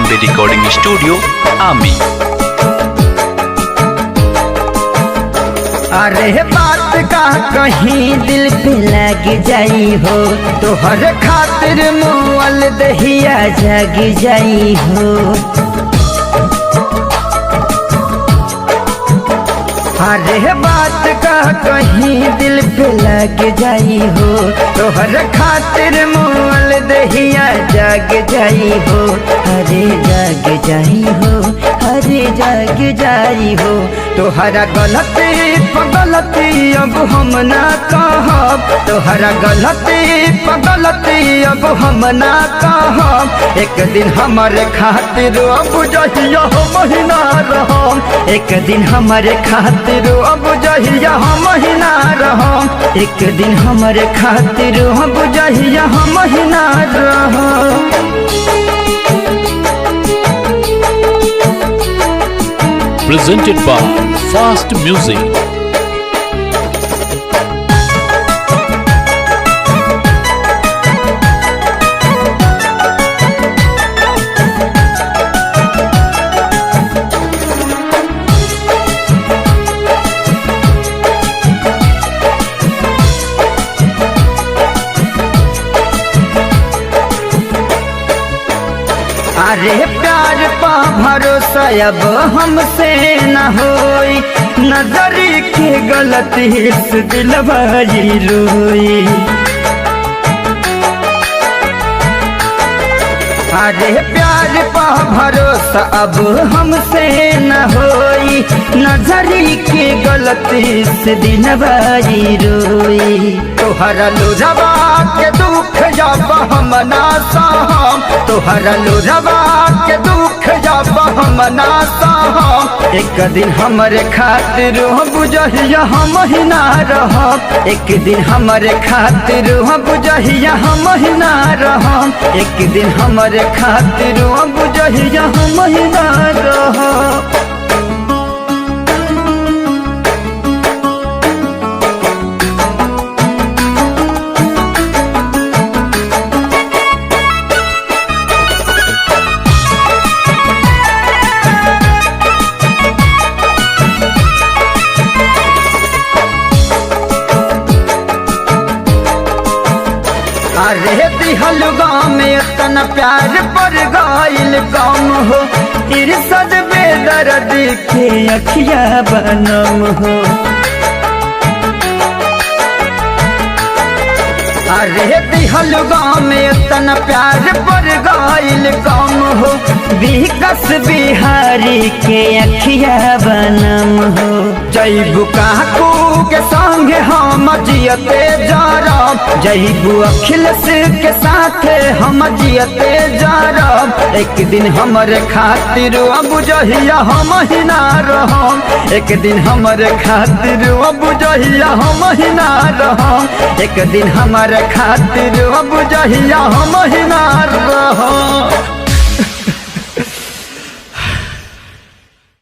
Bombay recording studio आमी। अरे बात का कहीं दिल पे लग जाई हो, तोहर खातिर मुअल दहिया जग जाई हो। अरे बात का कहीं दिल पे लग जाई हो, तोहर खातिर मुअल दहिया जग जाई हो। अरे जग जाई हो, अरे जग जाई हो। तोहरा गलती पगलती अब हम ना कहब, तोहरा गलती पगलती अब हम ना कहब। एक दिन हमारे खातिर अब जहिया महीना रहम, एक दिन हमारे खातिर अब जहिया महीना रहम, एक दिन हमारे खातिर अब जहिया महीना रहम। Presented by Fast Music। अरे प्यार पा भरोसा अब हमसे न होई, नजरी की गलती से दिलवाई रोई। अरे प्यार पा भरोसा अब हमसे न होई, नजरी की गलती से दिलवाई रोई। तोहरा लोरवा के दुख जब हम ना सहम, तोहरा लोरवा के दुख जब हम ना सहम। एक दिन हमारे खातिर बुझहिया हम ही ना रहम, एक दिन हमारे खातिर बुझहिया हम ही ना रहम, एक दिन हमारे खातिर बुझहिया हम ही ना रहम। अरे दिहल गाँव में इतना प्यार पर गाइल कम हो, इरसद बेदर्द के अखिया बनम हो। अरे दिहल गाँव में इतना प्यार पर गाइल कम हो, विकास बिहारी के अखिया बनम हो। जैबू काकू के संग हम जियते जारब, जैबू अखिलेश के साथ हम जियते जारब। एक दिन हमारे खातिर अब जहिया हम ही ना रहम, एक दिन हमारे खातिर अब जहिया हम ही ना रहम, एक दिन हमारे खातिर अब जहिया हम ही ना रहम।